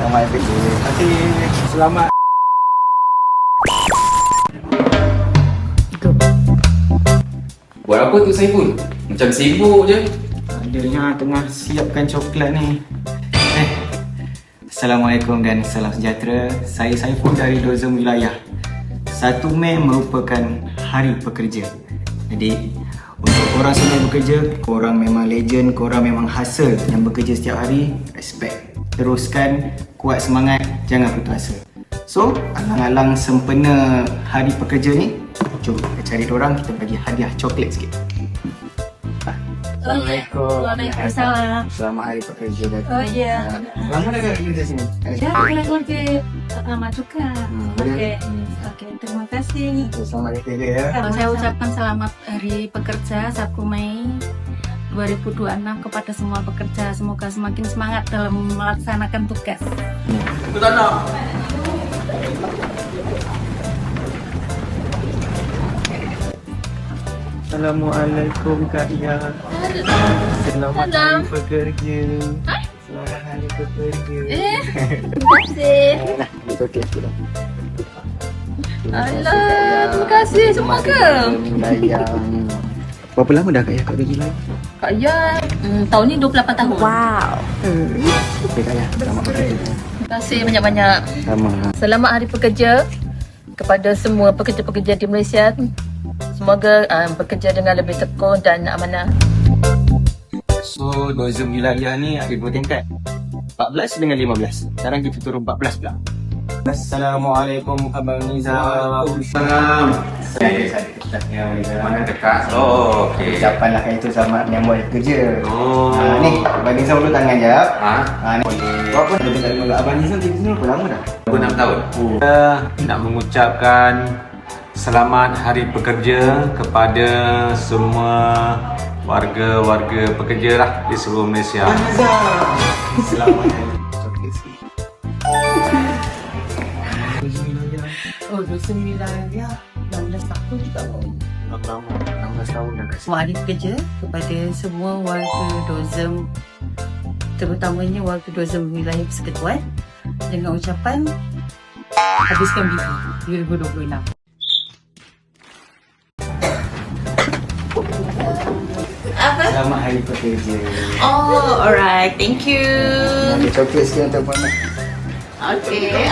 Selamat hari kerja. Terima kasih. Selamat. Buat apa tu Saiful? Macam sibuk je. Adanya tengah siapkan coklat ni. Assalamualaikum dan salam sejahtera. Saya Saiful dari Dozem Wilayah. 1 Mei merupakan Hari Pekerja. Jadi untuk korang semua yang bekerja, korang memang legend, korang memang hustle yang bekerja setiap hari. Respect. Teruskan, kuat semangat, jangan putus asa. So, alang-alang sempena Hari Pekerja ni, jom kita cari dorang, kita bagi hadiah coklat sikit. Assalamualaikum. Waalaikumsalam. Selamat Hari Pekerja. Oh ya. Lama dah kerja sini? Ya, boleh kerja lama juga. boleh. Oke, terima kasih. Selamat Hari Kerja ya. Saya ucapkan selamat Hari Pekerja 1 Mei 2026 kepada semua pekerja. Semoga semakin semangat dalam melaksanakan tugas. Aku tak nak. Assalamualaikum Kak Ia. Selamat Hari Pekerja. Selamat Hari Pekerja. Terima kasih. It's okay sudah. Alah, terima kasih semua ke? Layang. Berapa lama dah Kak Ia kat kerja lain? Kak Ya, tahun ni 28 tahun. Wow. Okay Kak Ia, selamat bekerja. Terima kasih banyak-banyak. Sama. Selamat Hari Pekerja kepada semua pekerja-pekerja di Malaysia. Semoga bekerja dengan lebih tekun dan amanah. So, Dozem Wilayah ni ada 2 tingkat. 14 dengan 15. Sekarang kita turun 14 pula. Assalamualaikum Abang Nizam. Waalaikumsalam. Mana dekat? Oh, okey. Ucapan lah itu selamat menyambut hari kerja. Oh. Ni, Abang Nizam dulu tangan jap. Ni. Boleh. Berapa dah dekat dengan Abang Nizam kerja sini berapa lama dah? 6 tahun. Nak mengucapkan selamat Hari Pekerja kepada semua warga-warga pekerja lah di seluruh Malaysia. Abang Nizam. Selamat hari coklat sikit. Dozem Wilayah. Oh, Dozem Wilayah 16 tahun juga. 16 tahun dah kat sini. Selamat Hari Pekerja kepada semua warga Dozem, terutamanya warga Dozem Wilayah Persekutuan, dengan ucapan habiskan bizi 2026. Selamat Hari Pekerja. Oh, alright. Thank you. Ada coklat sikit untuk Puan Mat. Okay.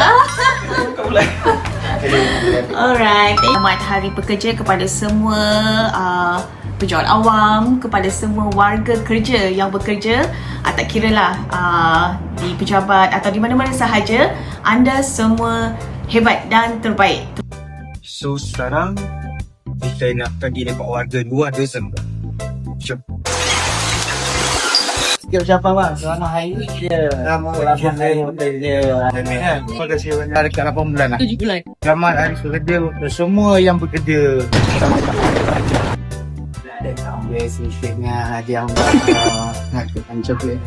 Alright. Selamat Hari Pekerja kepada semua pejabat awam, kepada semua warga kerja yang bekerja, tak kira lah di pejabat atau di mana-mana sahaja, anda semua hebat dan terbaik. So sekarang kita nak pergi nampak warga luar Dozem. Jom. Sikit ucapan bang, selamat hari kerja. Selamat hari kerja. Terima kasih banyak. Dekat 8 bulan lah. 7 bulan. Selamat hari kerja untuk semua yang bekerja. Ya, sikit dengan hadiah nak coklat.